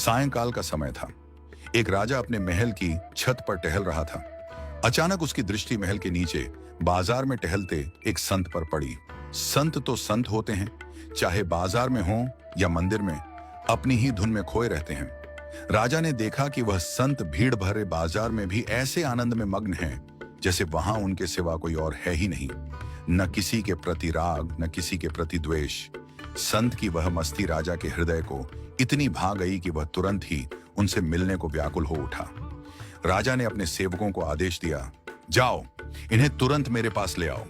सायंकाल का समय था। एक राजा अपने महल की छत पर टहल रहा था। अचानक उसकी दृष्टि महल के नीचे बाजार में टहलते एक संत पर पड़ी। संत तो संत होते हैं, चाहे बाजार में हो या मंदिर में, अपनी ही धुन में खोए रहते हैं। राजा ने देखा कि वह संत भीड़ भरे बाजार में भी ऐसे आनंद में मग्न है जैसे वहां उनके सिवा कोई और है ही नहीं। न किसी के प्रति राग, न किसी के प्रति द्वेष। संत की वह मस्ती राजा के हृदय को इतनी भा गई कि वह तुरंत ही उनसे मिलने को व्याकुल हो उठा। राजा ने अपने सेवकों को आदेश दिया, जाओ, इन्हें तुरंत मेरे पास ले आओ।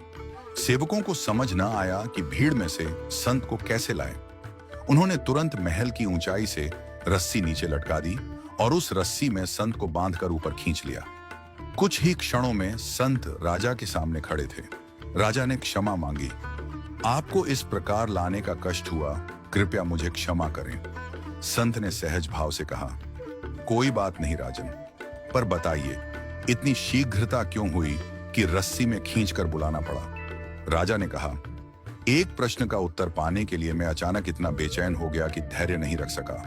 सेवकों को समझ न आया कि भीड़ में से संत को कैसे लाएं। उन्होंने तुरंत महल की ऊंचाई से रस्सी नीचे लटका दी और उस रस्सी में संत को बांधकर ऊपर खींच लिया। कुछ ही क्षणों में संत राजा के सामने खड़े थे। राजा ने क्षमा मांगी। आपको इस प्रकार लाने का कष्ट हुआ, कृपया मुझे क्षमा करें। संत ने सहज भाव से कहा, कोई बात नहीं राजन, पर बताइए इतनी शीघ्रता क्यों हुई कि रस्सी में खींचकर बुलाना पड़ा। राजा ने कहा, एक प्रश्न का उत्तर पाने के लिए मैं अचानक इतना बेचैन हो गया कि धैर्य नहीं रख सका।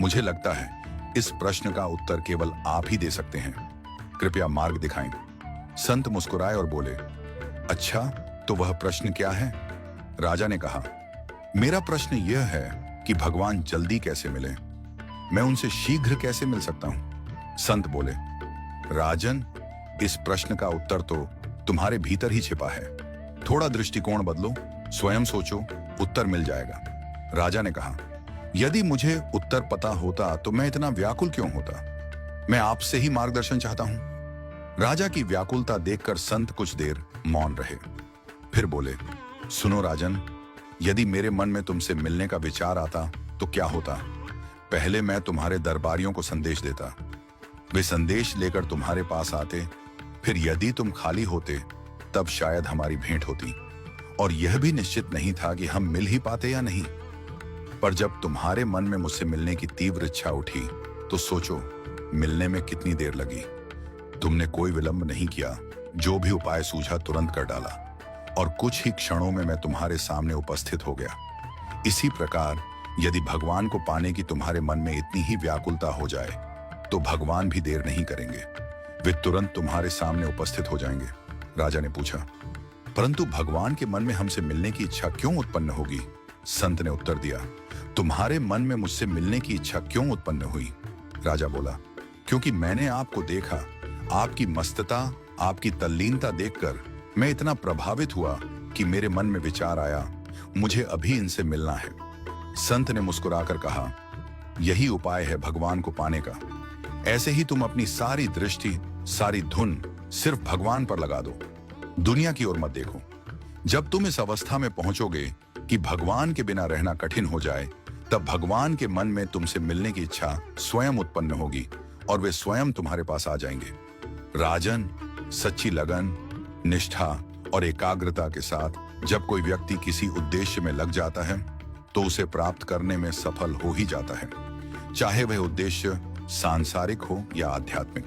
मुझे लगता है इस प्रश्न का उत्तर केवल आप ही दे सकते हैं, कृपया मार्ग दिखाएं। संत मुस्कुराए और बोले, अच्छा, तो वह प्रश्न क्या है? राजा ने कहा, मेरा प्रश्न यह है कि भगवान जल्दी कैसे मिले, मैं उनसे शीघ्र कैसे मिल सकता हूं? संत बोले, राजन, इस प्रश्न का उत्तर तो तुम्हारे भीतर ही छिपा है। थोड़ा दृष्टिकोण बदलो, स्वयं सोचो, उत्तर मिल जाएगा। राजा ने कहा, यदि मुझे उत्तर पता होता तो मैं इतना व्याकुल क्यों होता? मैं आपसे ही मार्गदर्शन चाहता हूं। राजा की व्याकुलता देखकर संत कुछ देर मौन रहे, फिर बोले, सुनो राजन, यदि मेरे मन में तुमसे मिलने का विचार आता तो क्या होता? पहले मैं तुम्हारे दरबारियों को संदेश देता, वे संदेश लेकर तुम्हारे पास आते, फिर यदि तुम खाली होते तब शायद हमारी भेंट होती, और यह भी निश्चित नहीं था कि हम मिल ही पाते या नहीं। पर जब तुम्हारे मन में मुझसे मिलने की तीव्र इच्छा उठी तो सोचो, मिलने में कितनी देर लगी। तुमने कोई विलंब नहीं किया, जो भी उपाय सूझा तुरंत कर डाला, और कुछ ही क्षणों में मैं तुम्हारे सामने उपस्थित हो गया। इसी प्रकार यदि भगवान को पाने की तुम्हारे मन में इतनी ही व्याकुलता हो जाए तो भगवान भी देर नहीं करेंगे, वे तुरंत तुम्हारे सामने उपस्थित हो जाएंगे। राजा ने पूछा, परंतु भगवान के मन में हमसे मिलने की इच्छा क्यों उत्पन्न होगी? संत ने उत्तर दिया, तुम्हारे मन में मुझसे मिलने की इच्छा क्यों उत्पन्न हुई? राजा बोला, क्योंकि मैंने आपको देखा, आपकी मस्तता, आपकी तल्लीनता देखकर मैं इतना प्रभावित हुआ कि मेरे मन में विचार आया, मुझे अभी इनसे मिलना है। संत ने मुस्कुराकर कहा, यही उपाय है भगवान को पाने का। ऐसे ही तुम अपनी सारी दृष्टि, सारी धुन सिर्फ भगवान पर लगा दो, दुनिया की ओर मत देखो। जब तुम इस अवस्था में पहुंचोगे कि भगवान के बिना रहना कठिन हो जाए, तब भगवान के मन में तुमसे मिलने की इच्छा स्वयं उत्पन्न होगी और वे स्वयं तुम्हारे पास आ जाएंगे। राजन, सच्ची लगन, निष्ठा और एकाग्रता के साथ जब कोई व्यक्ति किसी उद्देश्य में लग जाता है तो उसे प्राप्त करने में सफल हो ही जाता है, चाहे वह उद्देश्य सांसारिक हो या आध्यात्मिक।